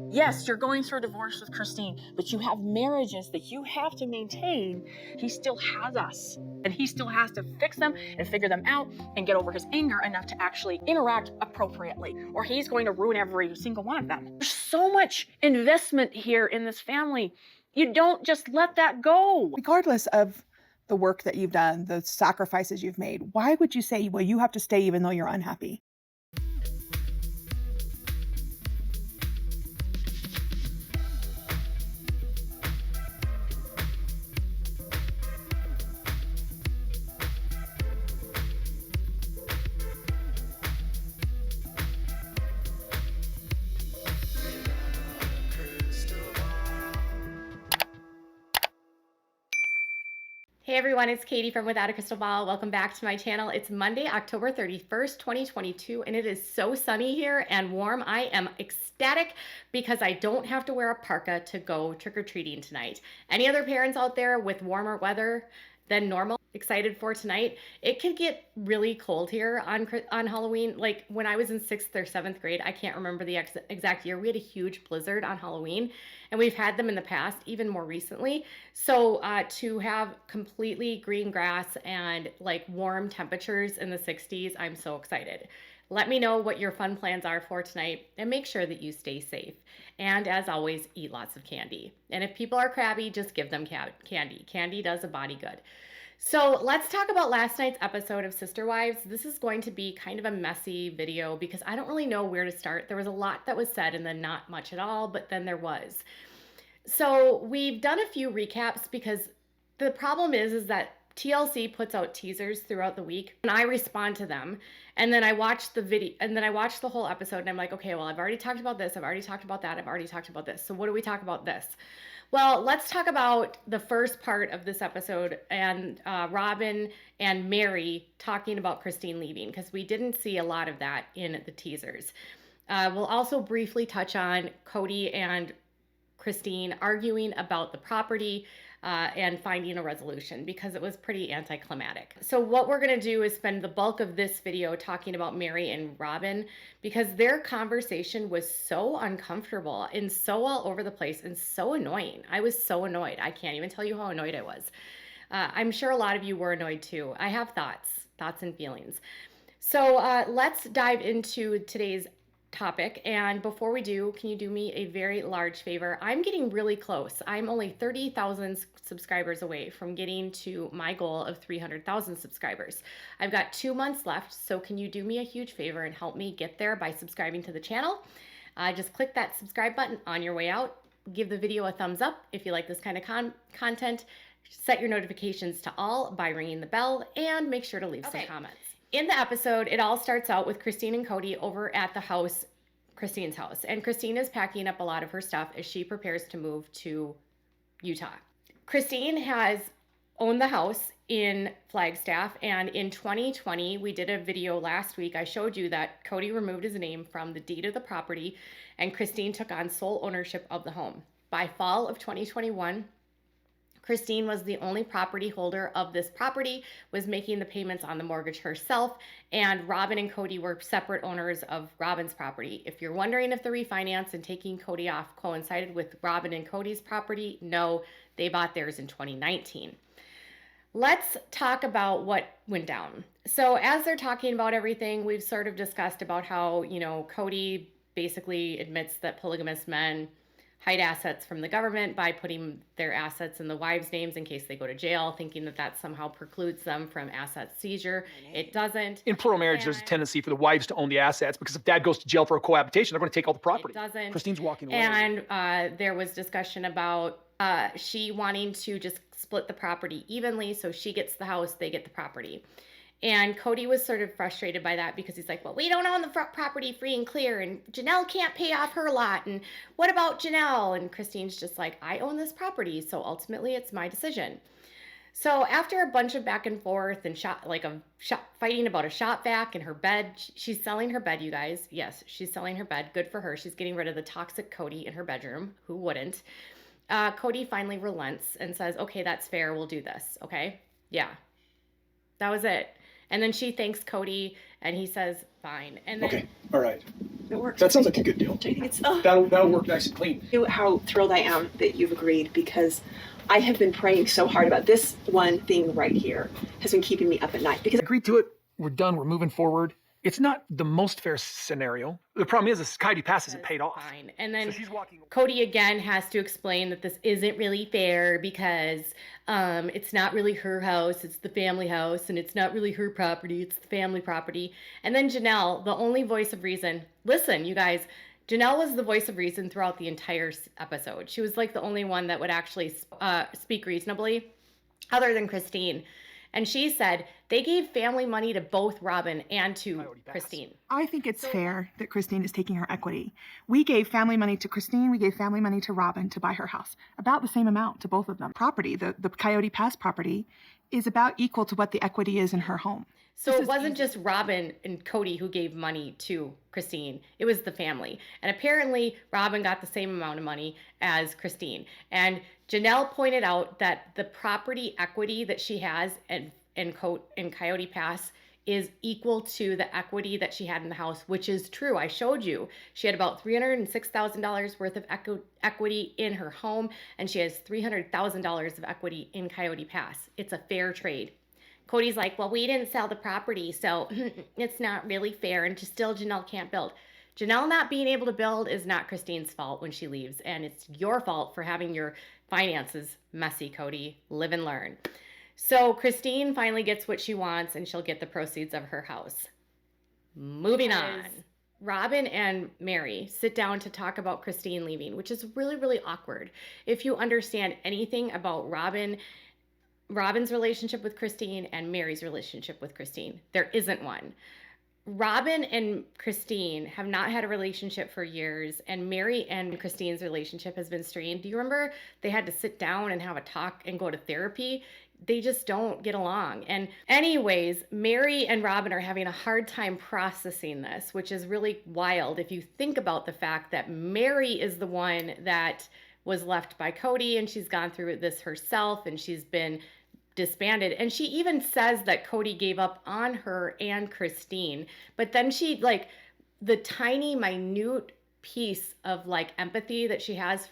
Yes, you're going through a divorce with Christine, but you have marriages that you have to maintain. He still has us, and he still has to fix them and figure them out and get over his anger enough to actually interact appropriately, or he's going to ruin every single one of them. There's so much investment here in this family. You don't just let that go. Regardless of the work that you've done, the sacrifices you've made, why would you say, well, you have to stay even though you're unhappy? Hey everyone, it's Katie from Without a Crystal Ball. Welcome back to my channel. It's Monday, October 31st, 2022, and it is so sunny here and warm. I am ecstatic because I don't have to wear a parka to go trick-or-treating tonight. Any other parents out there with warmer weather than normal excited for tonight? It could get really cold here on Halloween. Like when I was in 6th or 7th grade, I can't remember the exact year, we had a huge blizzard on Halloween, and we've had them in the past, even more recently. So to have completely green grass and like warm temperatures in the 60s, I'm so excited. Let me know what your fun plans are for tonight, and make sure that you stay safe. And as always, eat lots of candy. And if people are crabby, just give them candy. Candy does a body good. So let's talk about last night's episode of Sister Wives. This is going to be kind of a messy video because I don't really know where to start. There was a lot that was said and then not much at all, but then there was. So we've done a few recaps because the problem is that TLC puts out teasers throughout the week and I respond to them. And then I watch the video and then I watch the whole episode and I'm like, okay, well, I've already talked about this. I've already talked about that. I've already talked about this. So what do we talk about this? Well, let's talk about the first part of this episode and Robyn and Meri talking about Christine leaving, because we didn't see a lot of that in the teasers. We'll also briefly touch on Kody and Christine arguing about the property and finding a resolution, because it was pretty anticlimactic. So what we're going to do is spend the bulk of this video talking about Meri and Robyn, because their conversation was so uncomfortable and so all over the place and so annoying. I was so annoyed. I can't even tell you how annoyed I was. I'm sure a lot of you were annoyed too. I have thoughts and feelings. So let's dive into today's topic. And before we do, can you do me a very large favor? I'm getting really close. I'm only 30,000 subscribers away from getting to my goal of 300,000 subscribers. I've got 2 months left. So can you do me a huge favor and help me get there by subscribing to the channel? Just click that subscribe button on your way out. Give the video a thumbs up if you like this kind of content. Set your notifications to all by ringing the bell, and make sure to leave some comments. In the episode, it all starts out with Christine and Kody over at the house, Christine's house. And Christine is packing up a lot of her stuff as she prepares to move to Utah. Christine has owned the house in Flagstaff, and in 2020, we did a video last week. I showed you that Kody removed his name from the deed of the property, and Christine took on sole ownership of the home. By fall of 2021, Christine was the only property holder of this property, was making the payments on the mortgage herself, and Robyn and Kody were separate owners of Robyn's property. If you're wondering if the refinance and taking Kody off coincided with Robyn and Kody's property, no, they bought theirs in 2019. Let's talk about what went down. So as they're talking about everything, we've sort of discussed about how, Kody basically admits that polygamous men hide assets from the government by putting their assets in the wives' names in case they go to jail, thinking that that somehow precludes them from asset seizure. It doesn't. In plural marriage, there's a tendency for the wives to own the assets, because if dad goes to jail for a cohabitation, they're going to take all the property. It doesn't. Christine's walking away. And there was discussion about she wanting to just split the property evenly, so she gets the house, they get the property. And Kody was sort of frustrated by that, because he's like, well, we don't own the property free and clear, and Janelle can't pay off her lot, and what about Janelle? And Christine's just like, I own this property, so ultimately it's my decision. So after a bunch of back and forth and fighting about a shop vac and her bed, she's selling her bed, you guys. Yes, she's selling her bed. Good for her. She's getting rid of the toxic Kody in her bedroom. Who wouldn't? Kody finally relents and says, okay, that's fair. We'll do this. Okay. Yeah. That was it. And then she thanks Kody, and he says, fine. And then, okay, all right. It works. That sounds like a good deal. Do you think it's That'll work nice and clean. how thrilled I am that you've agreed, because I have been praying so hard about this one thing right here has been keeping me up at night, because Agreed to it. We're done. We're moving forward. It's not the most fair scenario. The problem is Kody Pass isn't paid off. Fine. And then So she's walking. Kody again has to explain that this isn't really fair because it's not really her house, it's the family house, and it's not really her property, it's the family property. And then Janelle, the only voice of reason. Listen, you guys, Janelle was the voice of reason throughout the entire episode. She was like the only one that would actually speak reasonably, other than Christine. And she said they gave family money to both Robyn and to Christine. I think it's fair that Christine is taking her equity. We gave family money to Christine. We gave family money to Robyn to buy her house. About the same amount to both of them. Property, the Coyote Pass property, is about equal to what the equity is in her home. So it wasn't just Robyn and Kody who gave money to Christine. It was the family. And apparently Robyn got the same amount of money as Christine. And Janelle pointed out that the property equity that she has in Coyote Pass is equal to the equity that she had in the house, which is true. I showed you. She had about $306,000 worth of equity in her home, and she has $300,000 of equity in Coyote Pass. It's a fair trade. Kody's like, well, we didn't sell the property, so it's not really fair, and still Janelle can't build. Janelle not being able to build is not Christine's fault when she leaves, and it's your fault for having your finances messy, Kody. Live and learn. So Christine finally gets what she wants, and she'll get the proceeds of her house. Moving on. Robyn and Meri sit down to talk about Christine leaving, which is really, really awkward. If you understand anything about Robyn's relationship with Christine and Meri's relationship with Christine, there isn't one. Robyn and Christine have not had a relationship for years, and Meri and Christine's relationship has been strained. Do you remember they had to sit down and have a talk and go to therapy? They just don't get along. And anyways, Meri and Robyn are having a hard time processing this, which is really wild if you think about the fact that Meri is the one that was left by Kody, and she's gone through this herself, and she's been disbanded. And she even says that Kody gave up on her and Christine. But then she, like, the tiny, minute piece of, like, empathy that she has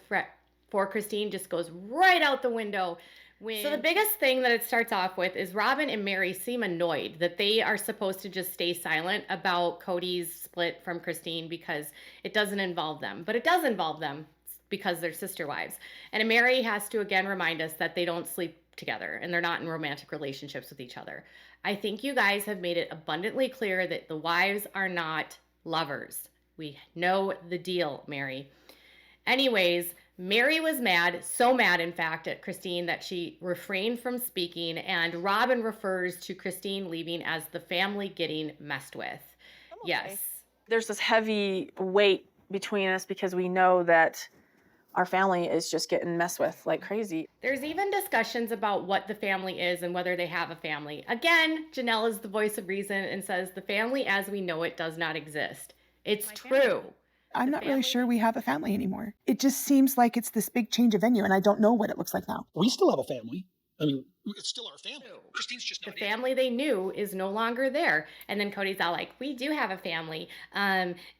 for Christine just goes right out the window. So the biggest thing that it starts off with is Robyn and Meri seem annoyed that they are supposed to just stay silent about Kody's split from Christine because it doesn't involve them. But it does involve them because they're sister wives. And Meri has to again remind us that they don't sleep together and they're not in romantic relationships with each other. I think you guys have made it abundantly clear that the wives are not lovers. We know the deal, Meri. Anyways, Meri was mad, so mad in fact at Christine that she refrained from speaking, and Robyn refers to Christine leaving as the family getting messed with. Okay. Yes. There's this heavy weight between us because we know that our family is just getting messed with like crazy. There's even discussions about what the family is and whether they have a family. Again, Janelle is the voice of reason and says the family as we know it does not exist. It's true. I'm not really sure we have a family anymore. It just seems like it's this big change of venue, and I don't know what it looks like now. We still have a family. I mean, it's still our family. Christine's just The not family they knew is no longer there. And then Kody's all like, we do have a family.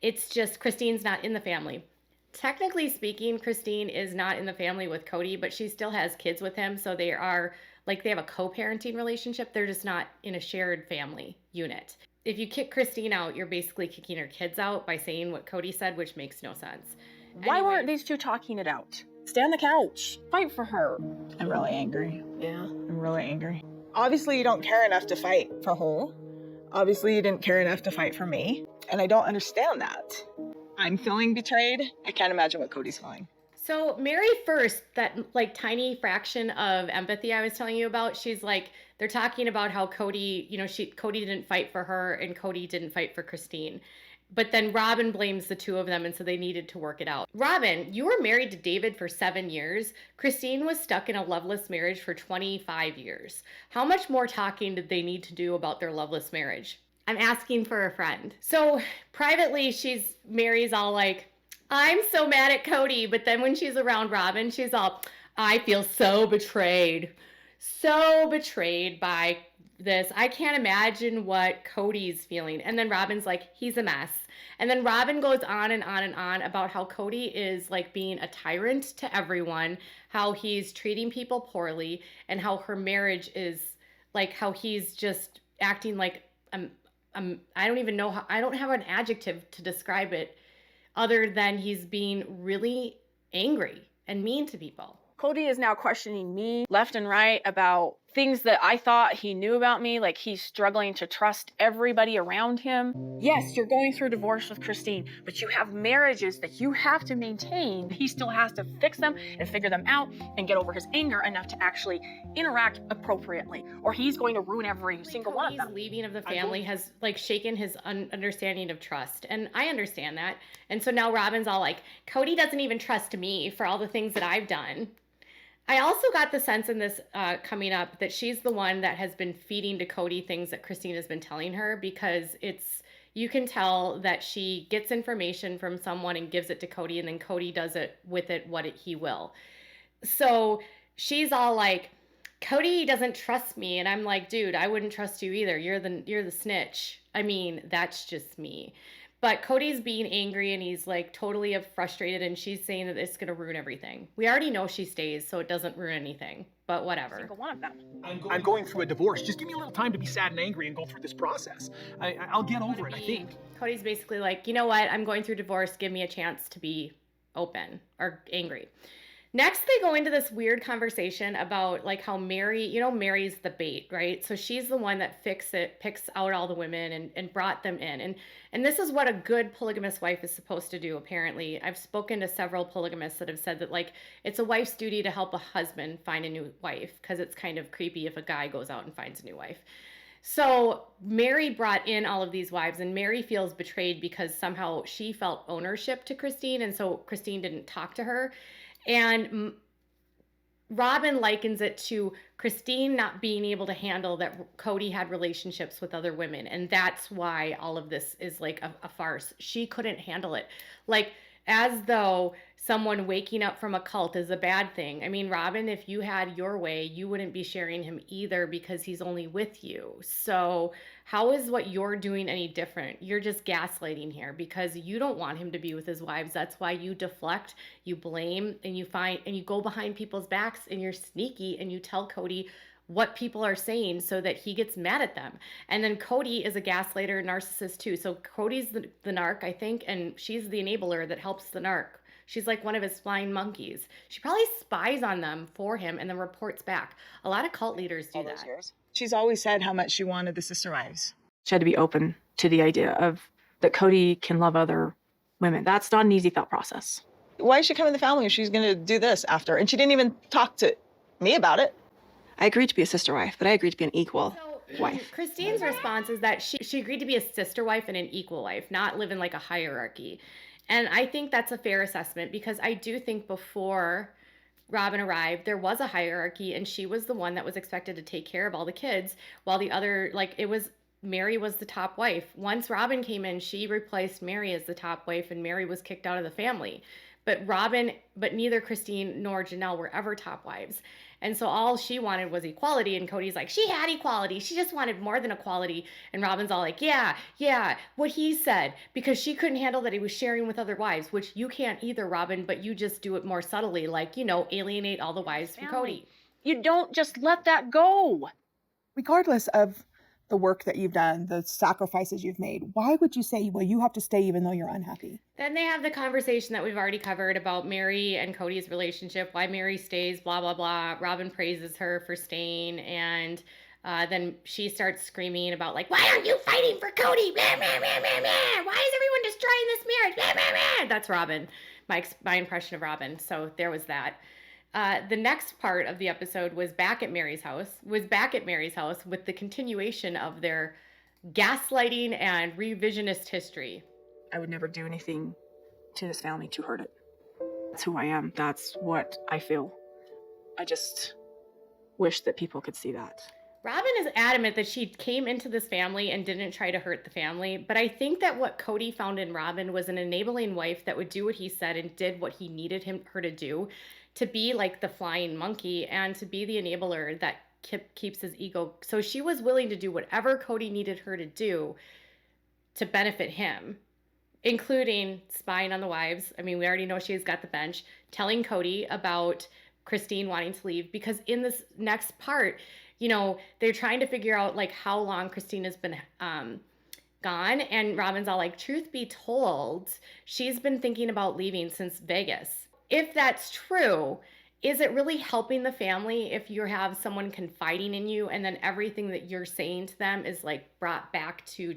It's just Christine's not in the family. Technically speaking, Christine is not in the family with Kody, but she still has kids with him. So they are like, they have a co-parenting relationship. They're just not in a shared family unit. If you kick Christine out, you're basically kicking her kids out by saying what Kody said, which makes no sense. Why weren't these two talking it out? Stay on the couch. Fight for her. I'm really angry. Yeah. I'm really angry. Obviously, you don't care enough to fight for her. Obviously, you didn't care enough to fight for me. And I don't understand that. I'm feeling betrayed. I can't imagine what Kody's feeling. So Meri first, that like tiny fraction of empathy I was telling you about, she's like, they're talking about how Kody, Kody didn't fight for her and Kody didn't fight for Christine. But then Robyn blames the two of them, and so they needed to work it out. Robyn, you were married to David for 7 years. Christine was stuck in a loveless marriage for 25 years. How much more talking did they need to do about their loveless marriage? I'm asking for a friend. So privately, Meri's all like, I'm so mad at Kody. But then when she's around Robyn, she's all, I feel so betrayed. So betrayed by this. I can't imagine what Kody's feeling. And then Robyn's like, he's a mess. And then Robyn goes on and on and on about how Kody is like being a tyrant to everyone, how he's treating people poorly, and how her marriage is like how he's just acting like I don't even know how, I don't have an adjective to describe it other than he's being really angry and mean to people. Kody is now questioning me left and right about things that I thought he knew about me, like he's struggling to trust everybody around him. Yes, you're going through divorce with Christine, but you have marriages that you have to maintain. He still has to fix them and figure them out and get over his anger enough to actually interact appropriately, or he's going to ruin every single one of them. Cody's leaving of the family has like shaken his understanding of trust, and I understand that. And so now Robyn's all like, Kody doesn't even trust me for all the things that I've done. I also got the sense in this coming up that she's the one that has been feeding to Kody things that Christine has been telling her, because you can tell that she gets information from someone and gives it to Kody, and then Kody does it with it what he will. So she's all like, Kody doesn't trust me, and I'm like, dude, I wouldn't trust you either. You're the snitch. I mean, that's just me. But Cody's being angry and he's like totally frustrated, and she's saying that it's going to ruin everything. We already know she stays, so it doesn't ruin anything, but whatever. Single one of them. I'm going through a divorce. Just give me a little time to be sad and angry and go through this process. I'll get over it, I think. Cody's basically like, you know what? I'm going through divorce. Give me a chance to be open or angry. Next, they go into this weird conversation about like how Meri's the bait, right? So she's the one that picks out all the women and brought them in. And this is what a good polygamous wife is supposed to do, apparently. I've spoken to several polygamists that have said that like it's a wife's duty to help a husband find a new wife, because it's kind of creepy if a guy goes out and finds a new wife. So Meri brought in all of these wives, and Meri feels betrayed because somehow she felt ownership to Christine, and so Christine didn't talk to her. And Robyn likens it to Christine not being able to handle that Kody had relationships with other women. And that's why all of this is like a farce. She couldn't handle it. Like, as though someone waking up from a cult is a bad thing. I mean, Robyn, if you had your way, you wouldn't be sharing him either, because he's only with you. So how is what you're doing any different? You're just gaslighting here because you don't want him to be with his wives. That's why you deflect, you blame, and you go behind people's backs, and you're sneaky, and you tell Kody what people are saying so that he gets mad at them. And then Kody is a gaslighter narcissist too. So Cody's the narc, I think, and she's the enabler that helps the narc. She's like one of his flying monkeys. She probably spies on them for him and then reports back. A lot of cult leaders do that. She's always said how much she wanted the sister wives. She had to be open to the idea of that Kody can love other women. That's not an easy thought process. Why is she coming to the family if she's going to do this after? And she didn't even talk to me about it. I agreed to be a sister wife, but I agreed to be an equal wife. Christine's response is that she agreed to be a sister wife and an equal wife, not live in like a hierarchy. And I think that's a fair assessment, because I do think before Robyn arrived, there was a hierarchy, and she was the one that was expected to take care of all the kids, while the other, Meri was the top wife. Once Robyn came in, she replaced Meri as the top wife, and Meri was kicked out of the family. But neither Christine nor Janelle were ever top wives. And so all she wanted was equality, and Cody's like, she had equality. She just wanted more than equality. And Robyn's all like, yeah, what he said, because she couldn't handle that he was sharing with other wives, which you can't either, Robyn, but you just do it more subtly, like, alienate all the wives from Kody. You don't just let that go. Regardless of the work that you've done, the sacrifices you've made, why would you say, well, you have to stay even though you're unhappy? Then they have the conversation that we've already covered about Meri and Cody's relationship, why Meri stays, blah, blah, blah. Robyn praises her for staying, and then she starts screaming about, like, why aren't you fighting for Kody? Blah, blah, blah, blah, blah. Why is everyone destroying this marriage? Blah, blah, blah. That's Robyn, my impression of Robyn. So there was that. The next part of the episode was back at Meri's house with the continuation of their gaslighting and revisionist history. I would never do anything to this family to hurt it. That's who I am. That's what I feel. I just wish that people could see that. Robyn is adamant that she came into this family and didn't try to hurt the family, but I think that what Kody found in Robyn was an enabling wife that would do what he said and did what he needed her to do, to be like the flying monkey and to be the enabler that keeps his ego. So she was willing to do whatever Kody needed her to do to benefit him. including spying on the wives. I mean, we already know she's got the bench, telling Kody about Christine wanting to leave, because in this next part, you know, they're trying to figure out like how long Christine has been gone. And Robyn's all like, truth be told, she's been thinking about leaving since Vegas. If that's true, is it really helping the family if you have someone confiding in you and then everything that you're saying to them is like brought back to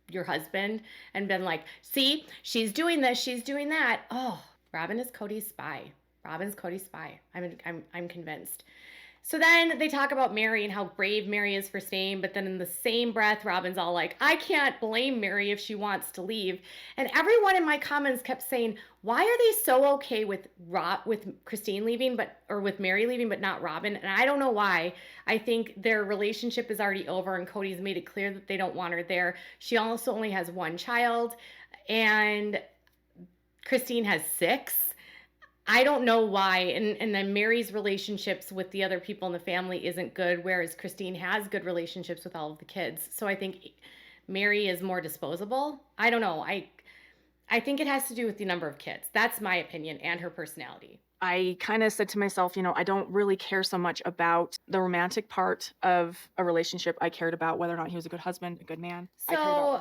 your husband and been like, see, she's doing this, she's doing that. Oh, Robyn is Kody's spy. Robyn's Kody's spy. I'm convinced. So then they talk about Meri and how brave Meri is for staying, but then in the same breath, Robyn's all like, I can't blame Meri if she wants to leave. And everyone in my comments kept saying, why are they so okay with Christine leaving, or with Meri leaving, but not Robyn? And I don't know why. I think their relationship is already over, and Kody's made it clear that they don't want her there. She also only has one child, and Christine has 6. I don't know why. And then Meri's relationships with the other people in the family isn't good, whereas Christine has good relationships with all of the kids. So I think Meri is more disposable. I don't know. I think it has to do with the number of kids. That's my opinion, and her personality. I kind of said to myself, you know, I don't really care so much about the romantic part of a relationship. I cared about whether or not he was a good husband, a good man. So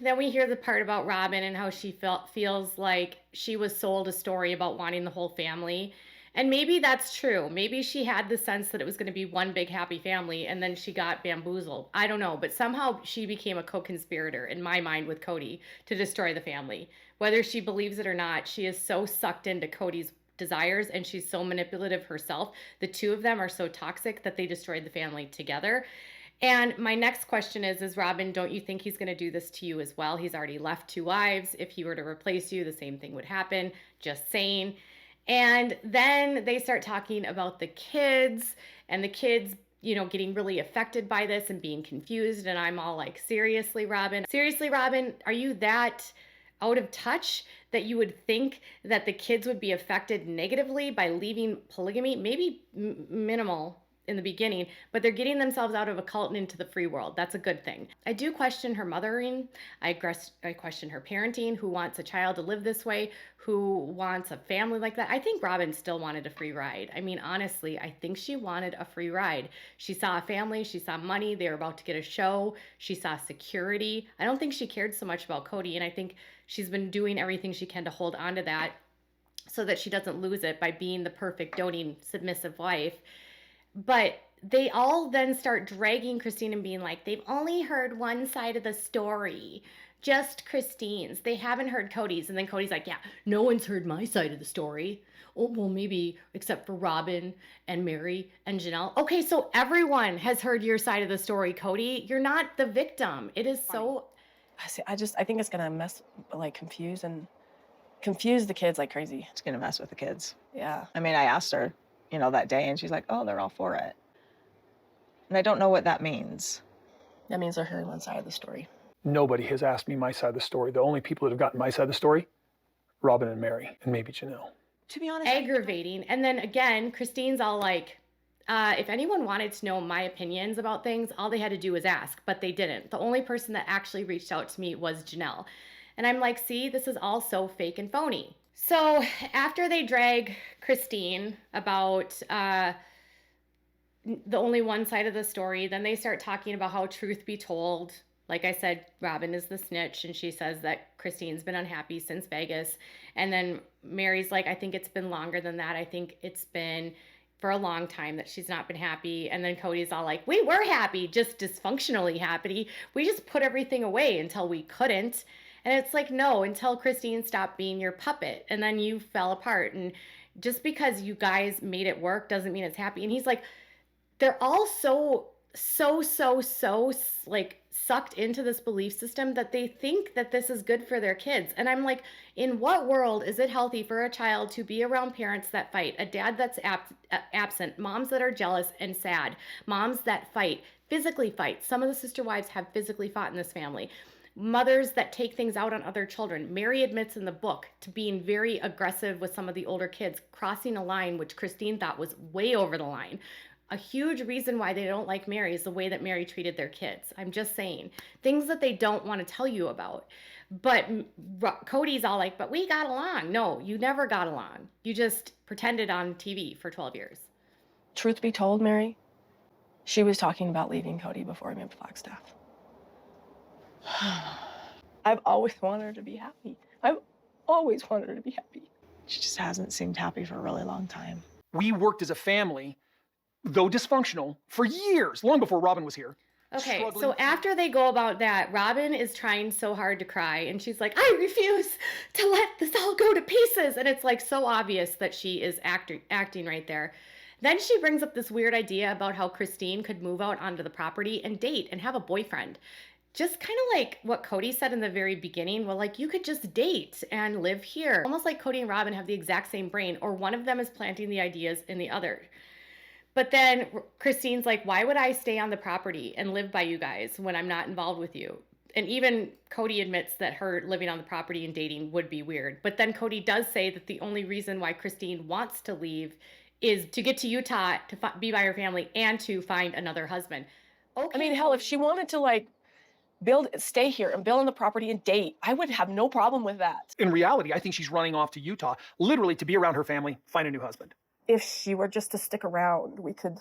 then we hear the part about Robyn and how she feels like she was sold a story about wanting the whole family. And maybe that's true. Maybe she had the sense that it was going to be one big happy family, and then she got bamboozled. I don't know. But somehow she became a co-conspirator in my mind with Kody to destroy the family. Whether she believes it or not, she is so sucked into Kody's desires, and she's so manipulative herself. The two of them are so toxic that they destroyed the family together. And my next question is Robyn, don't you think he's going to do this to you as well? He's already left 2 wives. If he were to replace you, the same thing would happen. Just saying. And then they start talking about the kids, and the kids, you know, getting really affected by this and being confused. And I'm all like, seriously, Robyn? Seriously, Robyn? Are you that out of touch that you would think that the kids would be affected negatively by leaving polygamy? Maybe minimal in the beginning, but they're getting themselves out of a cult and into the free world. That's a good thing. I do question her mothering. I question her parenting. Who wants a child to live this way? Who wants a family like that? I think Robyn still wanted a free ride. I mean, honestly, I think she wanted a free ride. She saw a family. She saw money. They were about to get a show. She saw security. I don't think she cared so much about Kody, and I think she's been doing everything she can to hold on to that so that she doesn't lose it by being the perfect, doting, submissive wife. But they all then start dragging Christine and being like, they've only heard one side of the story, just Christine's. They haven't heard Kody's. And then Kody's like, yeah, no one's heard my side of the story. Oh, well, maybe except for Robyn and Meri and Janelle. Okay, so everyone has heard your side of the story, Kody. You're not the victim. It is so... I think it's gonna confuse the kids like crazy. It's gonna mess with the kids. Yeah. I mean, I asked her, you know, that day, and she's like, oh, they're all for it. And I don't know what that means. That means they're hearing one side of the story. Nobody has asked me my side of the story. The only people that have gotten my side of the story, Robyn and Meri, and maybe Janelle. To be honest, aggravating. And then again, Christine's all like, if anyone wanted to know my opinions about things, all they had to do was ask, but they didn't. The only person that actually reached out to me was Janelle. And I'm like, see, this is all so fake and phony. So after they drag Christine about the only one side of the story, then they start talking about how, truth be told, like I said, Robyn is the snitch, and she says that Christine's been unhappy since Vegas. And then Meri's like, I think it's been longer than that. I think it's been for a long time that she's not been happy. And then Kody's all like, we were happy, just dysfunctionally happy. We just put everything away until we couldn't. And it's like, no, until Christine stopped being your puppet. And then you fell apart. And just because you guys made it work doesn't mean it's happy. And he's like, they're all so like sucked into this belief system that they think that this is good for their kids. And I'm like, in what world is it healthy for a child to be around parents that fight, a dad that's absent, moms that are jealous and sad, moms that fight, physically fight? Some of the sister wives have physically fought in this family. Mothers that take things out on other children. Meri admits in the book to being very aggressive with some of the older kids, crossing a line which Christine thought was way over the line. A huge reason why they don't like Meri is the way that Meri treated their kids. I'm just saying. Things that they don't want to tell you about. But Kody's all like, but we got along. No, you never got along. You just pretended on TV for 12 years. Truth be told, Meri, she was talking about leaving Kody before I moved to Flagstaff. I've always wanted her to be happy. I've always wanted her to be happy. She just hasn't seemed happy for a really long time. We worked as a family, though dysfunctional, for years, long before Robyn was here. Okay, Struggling. so after they go about that, Robyn is trying so hard to cry, and she's like, I refuse to let this all go to pieces. And it's like so obvious that she is acting right there. Then she brings up this weird idea about how Christine could move out onto the property and date and have a boyfriend. Just kind of like what Kody said in the very beginning. Well, like, you could just date and live here. Almost like Kody and Robyn have the exact same brain, or one of them is planting the ideas in the other. But then Christine's like, why would I stay on the property and live by you guys when I'm not involved with you? And even Kody admits that her living on the property and dating would be weird. But then Kody does say that the only reason why Christine wants to leave is to get to Utah, to be by her family, and to find another husband. Okay. I mean, hell, if she wanted to, like, stay here and build on the property and date, I would have no problem with that. In reality, I think she's running off to Utah, literally to be around her family, find a new husband. If she were just to stick around, we could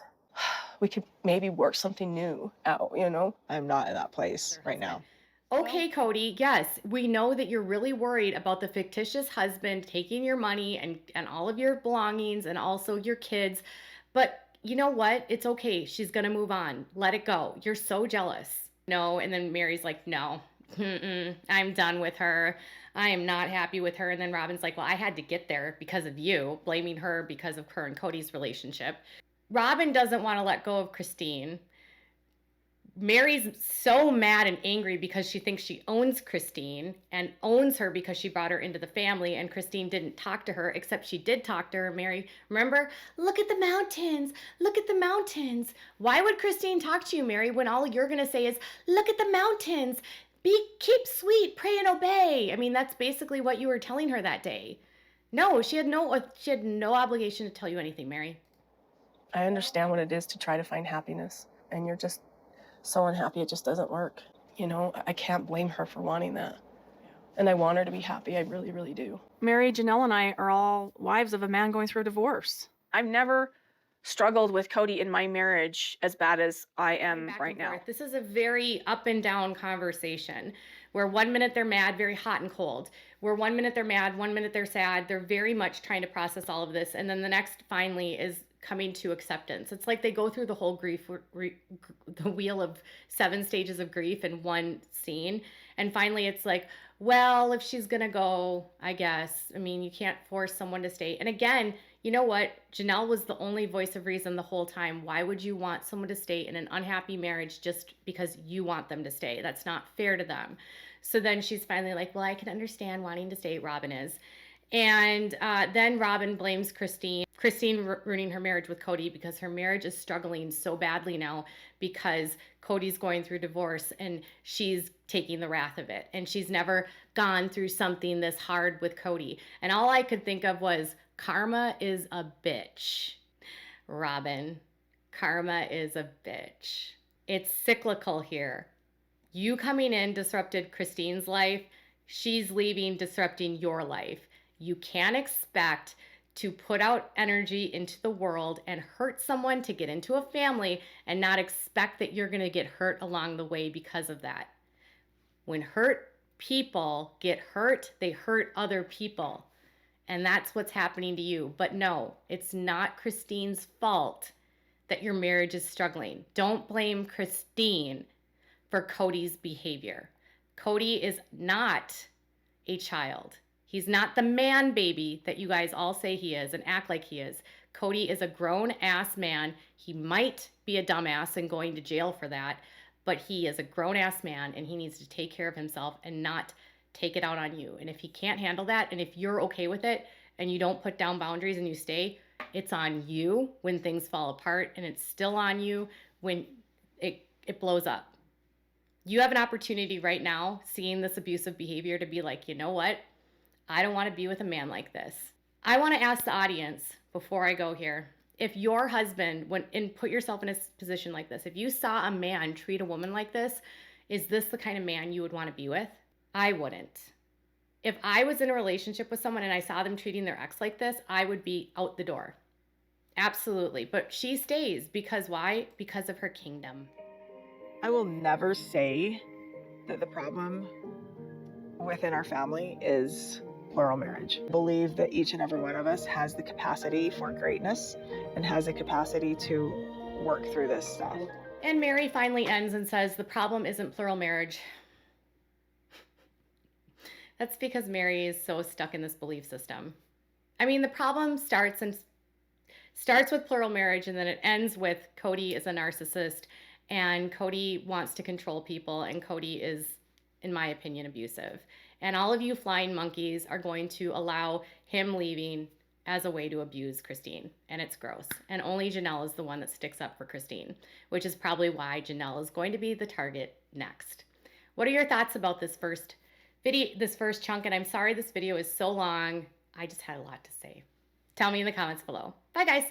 maybe work something new out, you know? I'm not in that place right now. Okay, Kody, yes, we know that you're really worried about the fictitious husband taking your money and all of your belongings and also your kids. But you know what? It's okay. She's going to move on. Let it go. You're so jealous. No. And then Meri's like, no, I'm done with her. I am not happy with her. And then Robyn's like, well, I had to get there because of you, blaming her because of her and Kody's relationship. Robyn doesn't want to let go of Christine. Meri's so mad and angry because she thinks she owns Christine and owns her because she brought her into the family, and Christine didn't talk to her, except she did talk to her. Meri, remember? Look at the mountains. Look at the mountains. Why would Christine talk to you, Meri, when all you're going to say is, look at the mountains. Keep sweet, pray and obey. I mean, that's basically what you were telling her that day. No, she had no obligation to tell you anything, Meri. I understand what it is to try to find happiness, and you're just so unhappy it just doesn't work. You know, I can't blame her for wanting that. And I want her to be happy. I really, really do. Meri, Janelle, and I are all wives of a man going through a divorce. I've never struggled with Kody in my marriage as bad as I am right now. This is a very up and down conversation where 1 minute they're mad, very hot and cold. Where 1 minute they're mad, 1 minute they're sad. They're very much trying to process all of this. And then the next finally is coming to acceptance. It's like they go through the whole the wheel of 7 stages of grief in one scene. And finally it's like, well, if she's gonna go, I guess. I mean, you can't force someone to stay. And again, you know what? Janelle was the only voice of reason the whole time. Why would you want someone to stay in an unhappy marriage just because you want them to stay? That's not fair to them. So then she's finally like, well, I can understand wanting to stay, Robyn is. And then Robyn blames Christine ruining her marriage with Kody because her marriage is struggling so badly now because Kody's going through divorce and she's taking the wrath of it. And she's never gone through something this hard with Kody. And all I could think of was, karma is a bitch. Robyn, karma is a bitch. It's cyclical here. You coming in disrupted Christine's life. She's leaving, disrupting your life. You can't expect to put out energy into the world and hurt someone to get into a family and not expect that you're going to get hurt along the way because of that. When hurt people get hurt, they hurt other people. And that's what's happening to you. But no, it's not Christine's fault that your marriage is struggling. Don't blame Christine for Kody's behavior. Kody is not a child. He's not the man baby that you guys all say he is and act like he is. Kody is a grown-ass man. He might be a dumbass and going to jail for that, but he is a grown-ass man and he needs to take care of himself and not take it out on you. And if he can't handle that, and if you're okay with it and you don't put down boundaries and you stay, it's on you when things fall apart, and it's still on you when it blows up. You have an opportunity right now, seeing this abusive behavior, to be like, you know what? I don't want to be with a man like this. I want to ask the audience before I go here, if your husband, put yourself in a position like this, if you saw a man treat a woman like this, is this the kind of man you would want to be with? I wouldn't. If I was in a relationship with someone and I saw them treating their ex like this, I would be out the door. Absolutely. But she stays because why? Because of her kingdom. I will never say that the problem within our family is plural marriage. I believe that each and every one of us has the capacity for greatness and has the capacity to work through this stuff. And Meri finally ends and says, the problem isn't plural marriage. That's because Meri is so stuck in this belief system. I mean, the problem starts with plural marriage, and then it ends with Kody is a narcissist, and Kody wants to control people, and Kody is, in my opinion, abusive. And all of you flying monkeys are going to allow him leaving as a way to abuse Christine, and it's gross. And only Janelle is the one that sticks up for Christine, which is probably why Janelle is going to be the target next. What are your thoughts about this first video, this first chunk? And I'm sorry this video is so long. I just had a lot to say. Tell me in the comments below. Bye, guys.